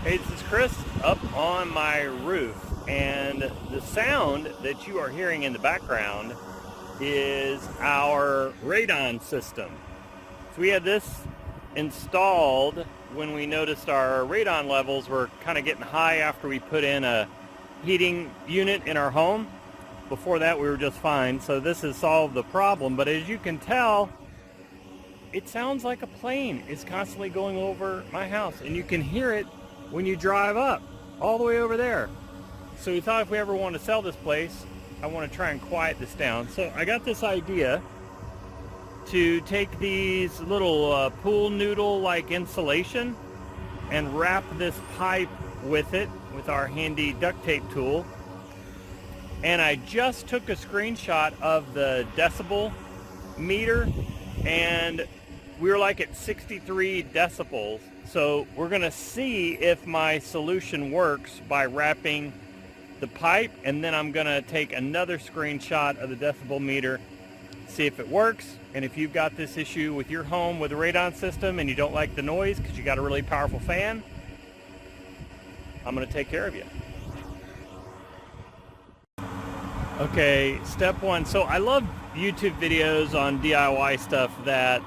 Hey, this is Chris up on my roof, and the sound that you are hearing in the background is our radon system. So we had this installed when we noticed our radon levels were kind of getting high after we put in a heating unit in our home. Before that we were just fine, so this has solved the problem. But as you can tell, it sounds like a plane is constantly going over my house, and you can hear it when you drive up all the way over there. So we thought if we ever want to sell this place, I want to try and quiet this down. So I got this idea to take these little pool noodle like insulation and wrap this pipe with it with our handy duct tape tool. And I just took a screenshot of the decibel meter, and we were like at 63 decibels. So we're gonna see if my solution works by wrapping the pipe, and then I'm gonna take another screenshot of the decibel meter, see if it works. And if you've got this issue with your home with the radon system and you don't like the noise because you got a really powerful fan, I'm gonna take care of you. Okay, step one. So I love YouTube videos on DIY stuff that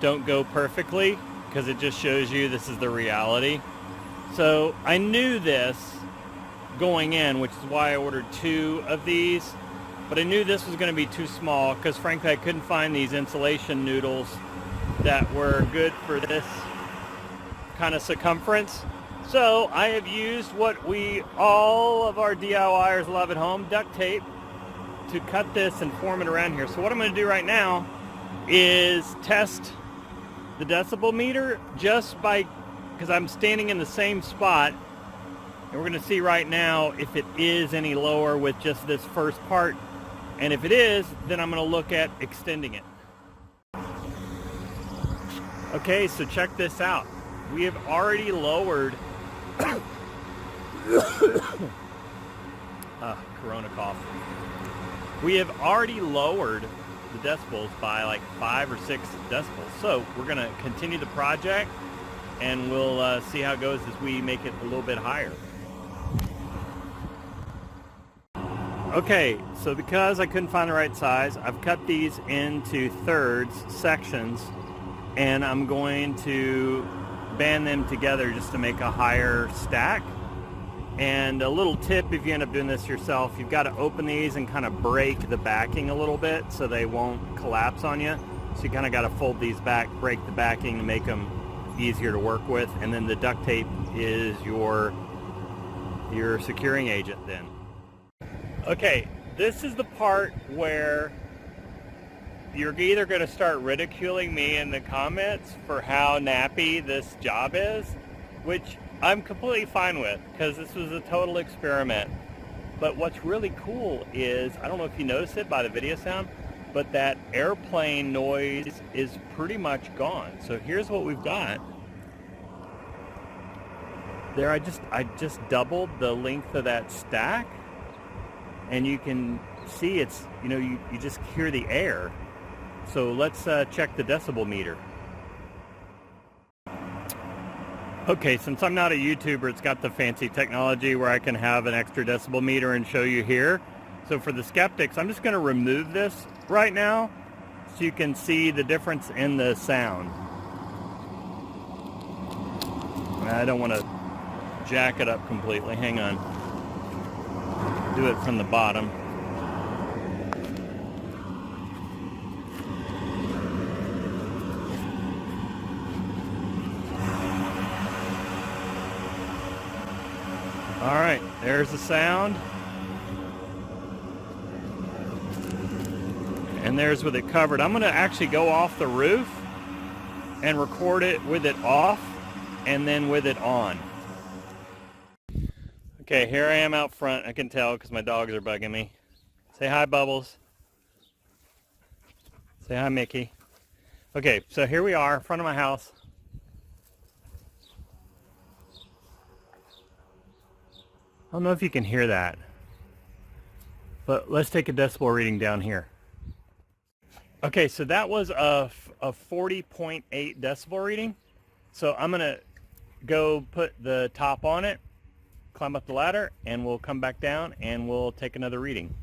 don't go perfectly, because it just shows you this is the reality. So I knew this going in, which is why I ordered 2 of these, but I knew this was going to be too small because frankly I couldn't find these insulation noodles that were good for this kind of circumference. So I have used what all of our DIYers love at home, duct tape, to cut this and form it around here. So what I'm going to do right now is test the decibel meter just by, because I'm standing in the same spot, and we're going to see right now if it is any lower with just this first part, and if it is, then I'm going to look at extending it. Okay, so check this out. We have already lowered Corona cough. We have already lowered the decibels by like 5 or 6 decibels. So we're going to continue the project, and we'll see how it goes as we make it a little bit higher. Okay, so because I couldn't find the right size, I've cut these into thirds, sections, and I'm going to band them together just to make a higher stack. And a little tip, if you end up doing this yourself, you've got to open these and kind of break the backing a little bit so they won't collapse on you. So you kind of got to fold these back, break the backing to make them easier to work with. And then the duct tape is your securing agent then. Okay, this is the part where you're either going to start ridiculing me in the comments for how nappy this job is, which I'm completely fine with, because this was a total experiment. But what's really cool is, I don't know if you notice it by the video sound, but that airplane noise is pretty much gone. So here's what we've got. There, I just doubled the length of that stack, and you can see it's, you just hear the air. So let's check the decibel meter. Okay, since I'm not a YouTuber, it's got the fancy technology where I can have an extra decibel meter and show you here. So for the skeptics, I'm just going to remove this right now so you can see the difference in the sound. I don't want to jack it up completely. Hang on. Do it from the bottom. All right, there's the sound. And there's with it covered. I'm gonna actually go off the roof and record it with it off and then with it on. Okay, here I am out front. I can tell because my dogs are bugging me. Say hi, Bubbles. Say hi, Mickey. Okay, so here we are in front of my house. I don't know if you can hear that, but let's take a decibel reading down here. Okay, so that was a 40.8 decibel reading. So I'm gonna go put the top on it, climb up the ladder, and we'll come back down and we'll take another reading.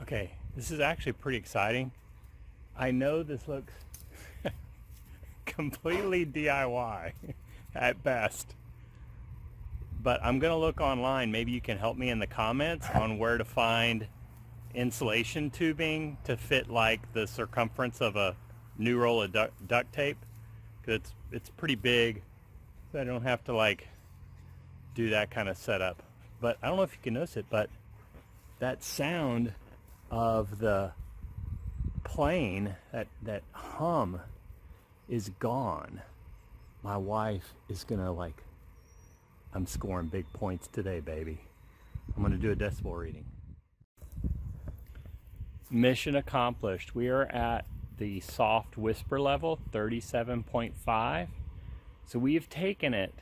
Okay, this is actually pretty exciting. I know this looks completely DIY at best, but I'm gonna look online. Maybe you can help me in the comments on where to find insulation tubing to fit like the circumference of a new roll of duct tape, because it's pretty big, so I don't have to like do that kind of setup. But I don't know if you can notice it, but that sound of the plane, that hum is gone. My wife is gonna like, I'm scoring big points today, baby. I'm gonna do a decibel reading. Mission accomplished. We are at the soft whisper level, 37.5. So we've taken it,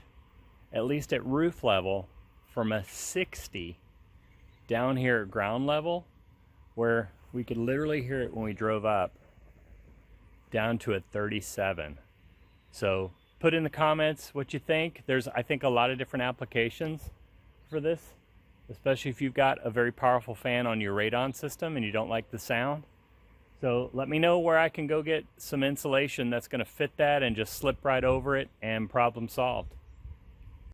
at least at roof level, from a 60 down here at ground level, where we could literally hear it when we drove up, down to a 37. So put in the comments what you think. There's, I think, a lot of different applications for this, especially if you've got a very powerful fan on your radon system and you don't like the sound. So let me know where I can go get some insulation that's going to fit that and just slip right over it, and problem solved.